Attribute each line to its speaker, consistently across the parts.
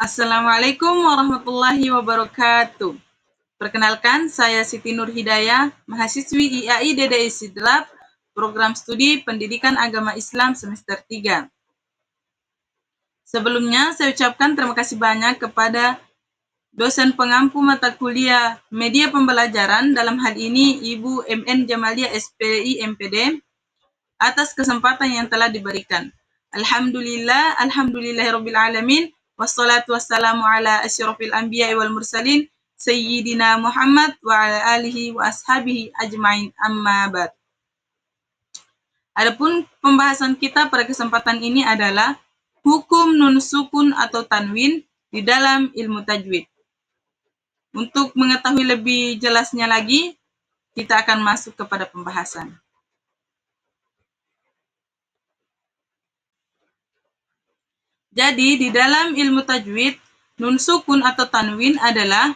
Speaker 1: Assalamualaikum warahmatullahi wabarakatuh. Perkenalkan, saya Siti Nur Hidayah, mahasiswi IAI DDI Sidrap, Program Studi Pendidikan Agama Islam semester 3. Sebelumnya, saya ucapkan terima kasih banyak kepada dosen pengampu mata kuliah Media Pembelajaran, dalam hal ini Ibu MN Jamalia SPI MPD, atas kesempatan yang telah diberikan. Alhamdulillahirabbil alamin, wassalatu wassalamu ala asyrafil anbiya'i wal mursalin sayyidina Muhammad wa ala alihi wa ashabihi ajmain, amma ba'd. Adapun pembahasan kita pada kesempatan ini adalah hukum nun sukun atau tanwin di dalam ilmu tajwid. Untuk mengetahui lebih jelasnya lagi, kita akan masuk kepada pembahasan. Jadi, di dalam ilmu tajwid, nun sukun atau tanwin adalah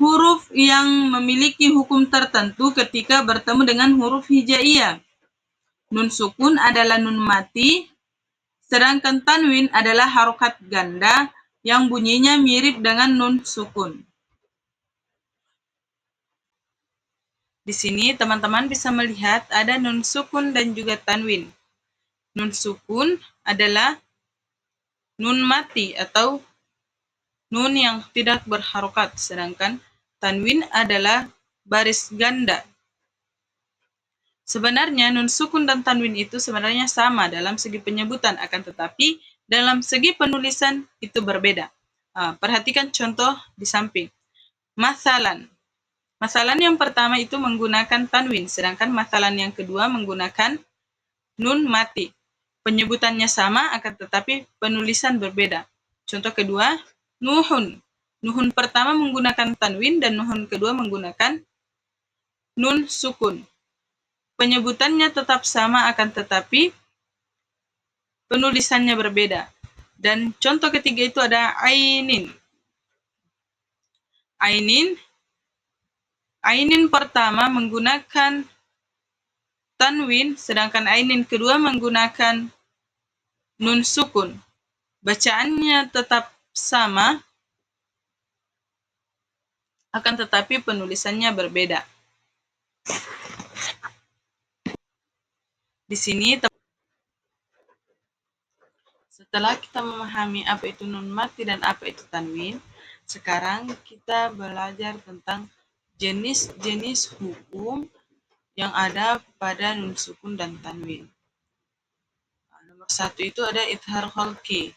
Speaker 1: huruf yang memiliki hukum tertentu ketika bertemu dengan huruf hijaiyah. Nun sukun adalah nun mati, sedangkan tanwin adalah harokat ganda yang bunyinya mirip dengan nun sukun. Di sini teman-teman bisa melihat ada nun sukun dan juga tanwin. Nun sukun adalah nun mati atau nun yang tidak berharokat, sedangkan tanwin adalah baris ganda. Sebenarnya nun sukun dan tanwin itu sebenarnya sama dalam segi penyebutan, akan tetapi dalam segi penulisan itu berbeda. Perhatikan contoh di samping. Masalan. Masalan yang pertama itu menggunakan tanwin, sedangkan masalan yang kedua menggunakan nun mati. Penyebutannya sama, akan tetapi penulisan berbeda. Contoh kedua, nuhun. Nuhun pertama menggunakan tanwin dan nuhun kedua menggunakan nun sukun. Penyebutannya tetap sama, akan tetapi penulisannya berbeda. Dan contoh ketiga itu ada ainin. Ainin pertama menggunakan tanwin, sedangkan ainin kedua menggunakan nun sukun. Bacaannya tetap sama, akan tetapi penulisannya berbeda. Di sini, setelah kita memahami apa itu nun mati dan apa itu tanwin, sekarang kita belajar tentang jenis-jenis hukum yang ada pada nun sukun dan tanwin. Nomor 1 itu ada idhar kholqi,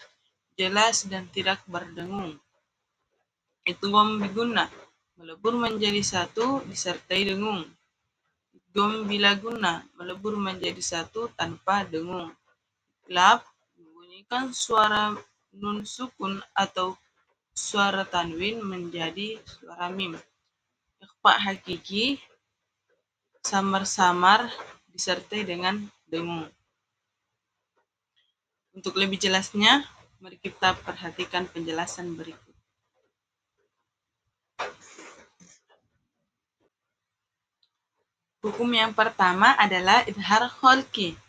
Speaker 1: jelas dan tidak berdengung. Idgham bigunnah, melebur menjadi satu disertai dengung. Idgham bila gunnah, melebur menjadi satu tanpa dengung. Iqlab, membunyikan suara nun sukun atau suara tanwin menjadi suara mim. Ikhfa hakiki, samar-samar disertai dengan dengung. Untuk lebih jelasnya, mari kita perhatikan penjelasan berikut. Hukum yang pertama adalah idhar kholqi.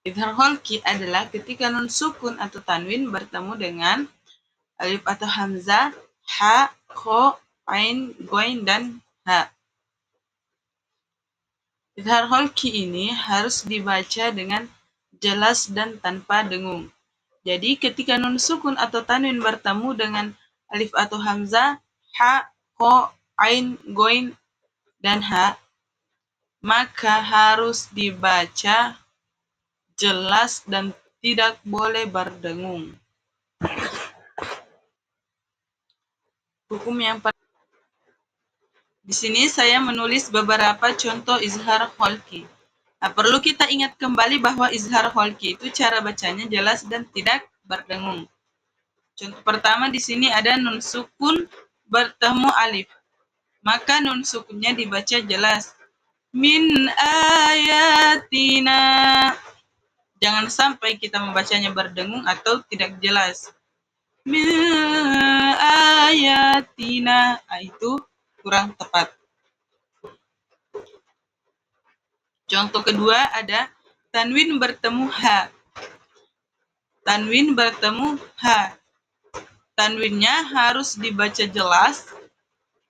Speaker 1: Idhar kholqi adalah ketika nun sukun atau tanwin bertemu dengan alif atau hamzah, ha, kho, ain, goin, dan ha. Idhar kholqi ini harus dibaca dengan jelas dan tanpa dengung. Jadi ketika nun sukun atau tanwin bertemu dengan alif atau hamzah, ha, kho, ain, goin, dan ha, maka harus dibaca jelas dan tidak boleh berdengung. Hukum yang di sini saya menulis beberapa contoh izhar kholqi. Perlu kita ingat kembali bahwa izhar kholqi itu cara bacanya jelas dan tidak berdengung. Contoh pertama di sini ada nun sukun bertemu alif. Maka nun sukunnya dibaca jelas. Min ayatina. Jangan sampai kita membacanya berdengung atau tidak jelas. Min ayatina. Itu kurang tepat. Contoh kedua ada tanwin bertemu ha. Tanwin bertemu ha. tanwinnya harus dibaca jelas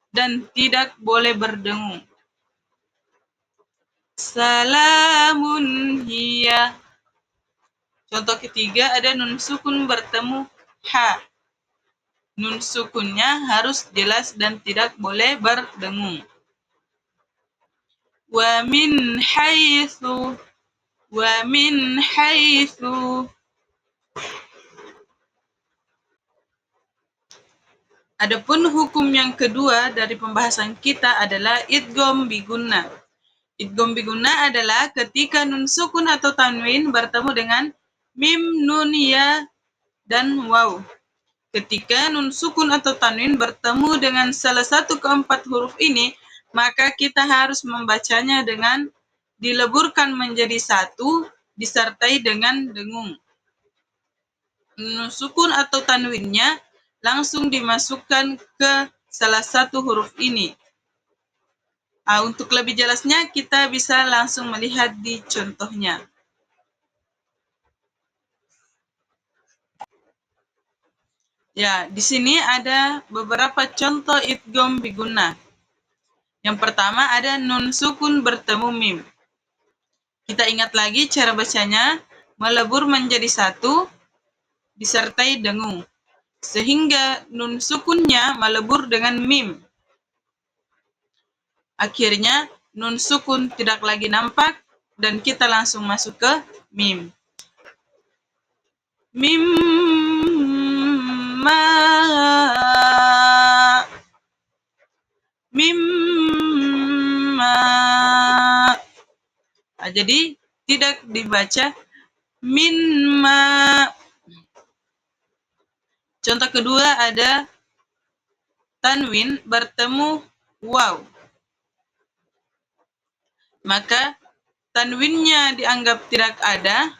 Speaker 1: dan tidak boleh berdengung. Salamun hiya. Contoh ketiga ada nun sukun bertemu ha. Nun sukunnya harus jelas dan tidak boleh berdengung. Wa min haitsu. Wa min haitsu. Adapun hukum yang kedua dari pembahasan kita adalah idgham bi gunnah. Idgham bi gunnah adalah ketika nun sukun atau tanwin bertemu dengan mim, nun, ya, dan waw. Ketika nun sukun atau tanwin bertemu dengan salah satu keempat huruf ini, maka kita harus membacanya dengan dileburkan menjadi satu, disertai dengan dengung. Nun sukun atau tanwinnya langsung dimasukkan ke salah satu huruf ini. Untuk lebih jelasnya, kita bisa langsung melihat di contohnya. Ya, di sini ada beberapa contoh idgham bi gunnah. Yang pertama ada nun sukun bertemu mim. Kita ingat lagi cara bacanya, melebur menjadi satu, disertai dengung. Sehingga nun sukunnya melebur dengan mim. Akhirnya nun sukun tidak lagi nampak dan kita langsung masuk ke mim. Mim ma. Mim ma. Jadi tidak dibaca min ma. Contoh kedua ada tanwin bertemu waw. Maka tanwinnya dianggap tidak ada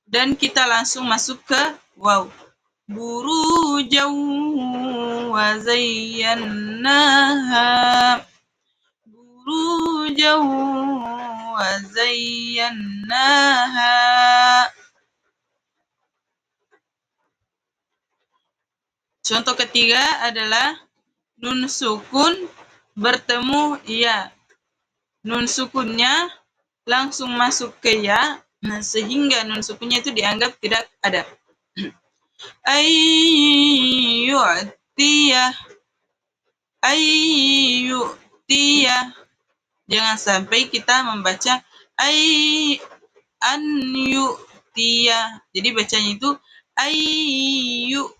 Speaker 1: dan kita langsung masuk ke waw. Burujaw wa zayyannaha. Burujaw wa zayyannaha. Contoh ketiga adalah nun sukun bertemu ya. Nun sukunnya langsung masuk ke ya, sehingga nun sukunnya itu dianggap tidak ada. Ayyu'tiyah. Ayyu'tiyah. Jangan sampai kita membaca an yu'tiyah. Jadi bacanya itu ayyu'tiyah.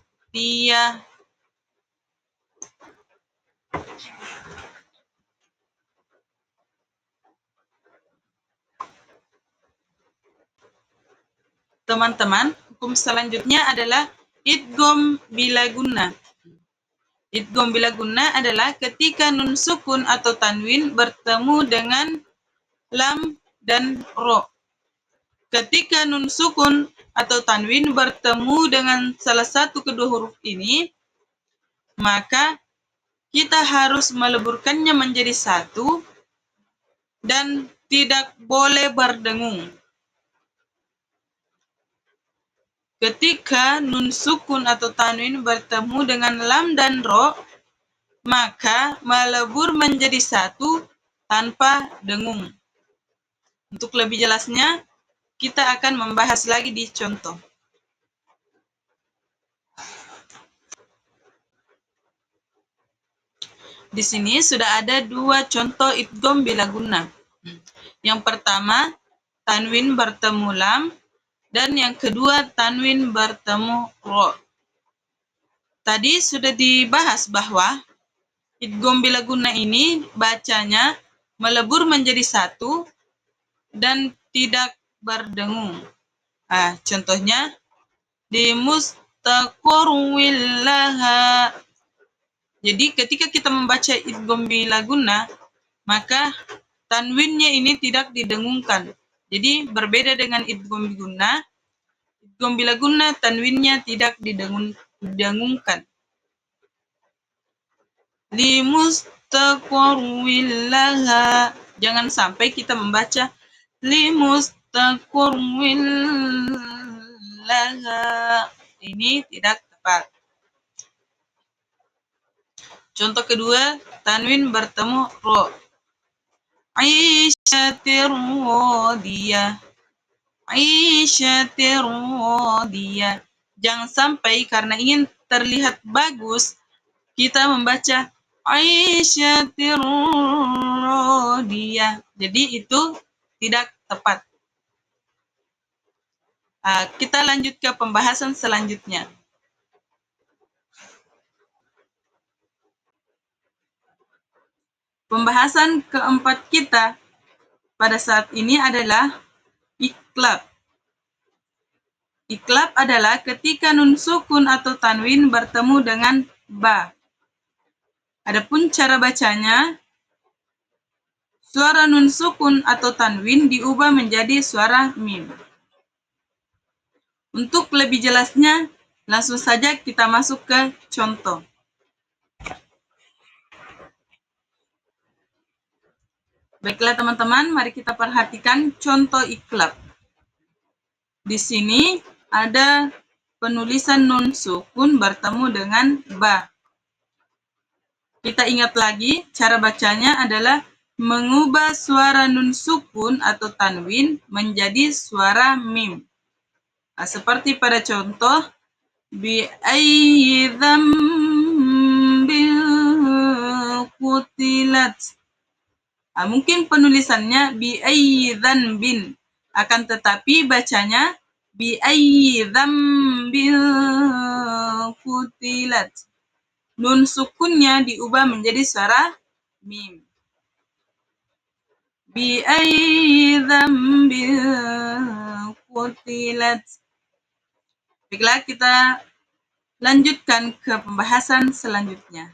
Speaker 1: Teman-teman, hukum selanjutnya adalah idgham bila gunnah. Idgham bila gunnah adalah ketika nun sukun atau tanwin bertemu dengan lam dan ro. Ketika nun sukun atau tanwin bertemu dengan salah satu kedua huruf ini, maka kita harus meleburkannya menjadi satu dan tidak boleh berdengung. Ketika nun sukun atau tanwin bertemu dengan lam dan ro, maka melebur menjadi satu tanpa dengung. Untuk lebih jelasnya, kita akan membahas lagi di contoh. Di sini sudah ada dua contoh idgham bila gunnah. Yang pertama, tanwin bertemu lam, dan yang kedua, tanwin bertemu ro. Tadi sudah dibahas bahwa idgham bila gunnah ini bacanya melebur menjadi satu dan tidak berdengung. Contohnya di mustaqor willaha. Jadi ketika kita membaca idgham bila gunnah, maka tanwinnya ini tidak didengungkan. Jadi berbeda dengan idgham bi gunnah. Idgham bila gunnah tanwinnya tidak didengungkan. Li mustaqor willaha. Jangan sampai kita membaca li mustaqor willaha. Ini tidak tepat. Contoh kedua, tanwin bertemu ro. Aisyatir radiyah. Aisyatir radiyah. Jangan sampai karena ingin terlihat bagus, kita membaca Aisyatir radiyah. Jadi itu tidak tepat. Kita lanjut ke pembahasan selanjutnya. Pembahasan keempat kita pada saat ini adalah iklab. Iklab adalah ketika nun sukun atau tanwin bertemu dengan ba. Adapun cara bacanya, suara nun sukun atau tanwin diubah menjadi suara mim. Untuk lebih jelasnya, langsung saja kita masuk ke contoh. Baiklah teman-teman, mari kita perhatikan contoh iklab. Di sini ada penulisan nun sukun bertemu dengan ba. Kita ingat lagi, cara bacanya adalah mengubah suara nun sukun atau tanwin menjadi suara mim. Seperti pada contoh, bi ayyi dzambin qutilat. Mungkin penulisannya bi ayyi dzambin, akan tetapi bacanya bi ayyi dzambin qutilat. Nun sukunnya diubah menjadi suara mim. Bi ayyi dzambin qutilat. Baiklah, kita lanjutkan ke pembahasan selanjutnya.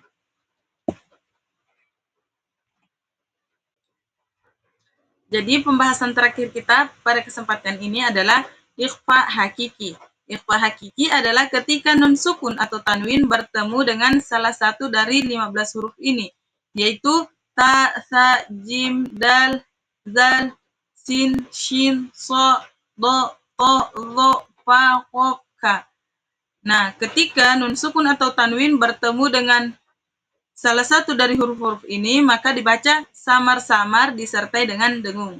Speaker 1: Jadi pembahasan terakhir kita pada kesempatan ini adalah ikhfa hakiki. Ikhfa hakiki adalah ketika nun sukun atau tanwin bertemu dengan salah satu dari 15 huruf ini, yaitu ta, sa, jim, dal, zal, sin, shin, so, do, to, zo, fa, qaf, ka. Nah, ketika nun sukun atau tanwin bertemu dengan salah satu dari huruf-huruf ini, maka dibaca samar-samar disertai dengan dengung.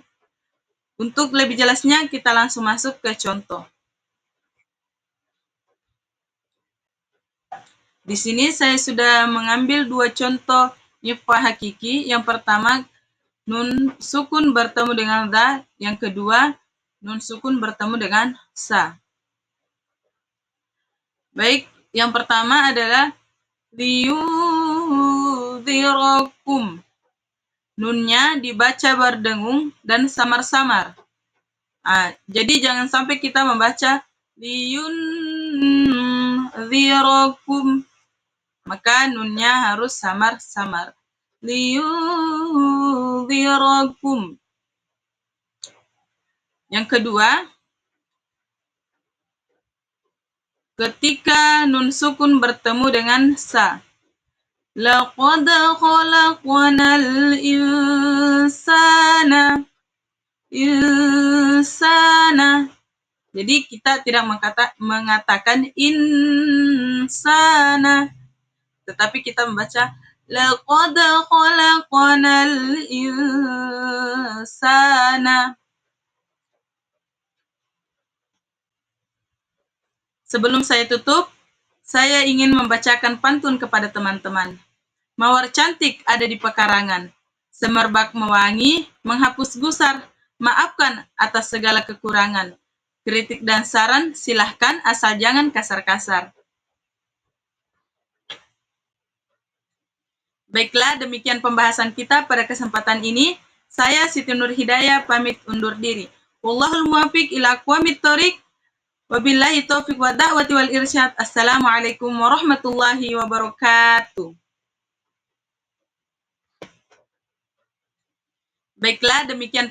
Speaker 1: Untuk lebih jelasnya, kita langsung masuk ke contoh. Di sini saya sudah mengambil 2 contoh ikhfa hakiki. Yang pertama, nun sukun bertemu dengan za. Yang kedua, nun sukun bertemu dengan sa. Baik, yang pertama adalah liyunzirakum. Nunnya dibaca berdengung dan samar-samar. Jadi jangan sampai kita membaca liyunzirakum. Maka nunnya harus samar-samar. Liyunzirakum. Yang kedua, ketika nun sukun bertemu dengan sa. Laqad khalaqnal insana. Jadi kita tidak mengatakan insana, tetapi kita membaca laqad khalaqnal insana. Sebelum saya tutup, saya ingin membacakan pantun kepada teman-teman. Mawar cantik ada di pekarangan, semerbak mewangi, menghapus gusar, maafkan atas segala kekurangan. Kritik dan saran silahkan, asal jangan kasar-kasar. Baiklah, demikian pembahasan kita pada kesempatan ini. Saya Siti Nur Hidayah pamit undur diri. Wallahul muwaffiq ila aqwamit thoriq. Wabillahi taufiq wa da'wati wal irsyad. Assalamualaikum warahmatullahi wabarakatuh. Baiklah, demikian